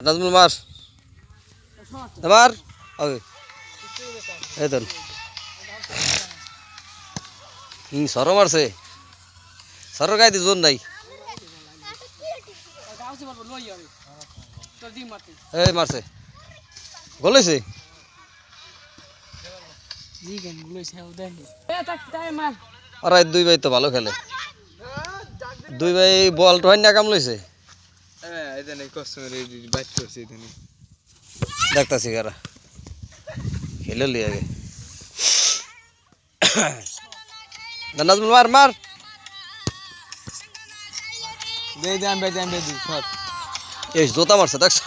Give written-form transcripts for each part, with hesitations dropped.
নাজমুল মার আমার ওকে এই তো সর মারছে সর গাইতে জোর নাই এই মারছে গলেছে আর দুই ভাই তো ভালো খেলে দুই ভাই বল টোহাই না কাম লইছে দেখতাছি কারা খেলে লি আগে নাজমুল মার মার এই জোতা মারছে দেখছ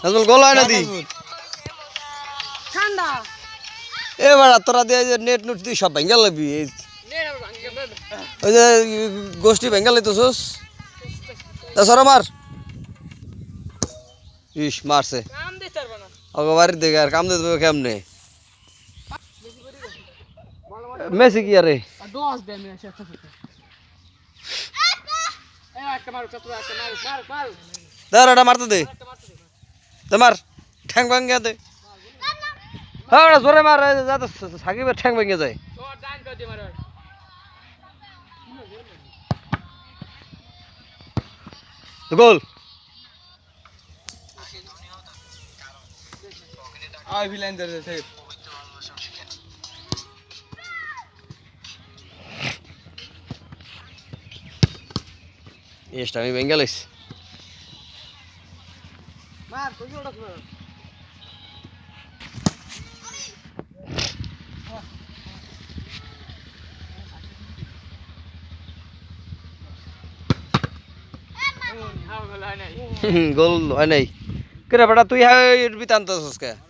নাজমুল গোল হয় না দি এবার তোরা দিয়ে নেট নুট দিয়ে সব ভেঙ্গা লাগবি ওই যে গোষ্ঠী ভেঙ্গা লাইতেছোস সর মার ইস মারছে ওকে বাড়ির দিকে আর কাম দিতে কেমনে মেসি কি আরে এটা মারতে দে মার ঠ্যাং ভাঙ্গে দে হ্যাঁ জোরে মার যাতে সাকিবের ঠ্যাং ভেঙে যায় গোল এসটা আমি ভেঙে লাইছি গোল হয় নাই কেরে বেটা তুই বিতান্ত কে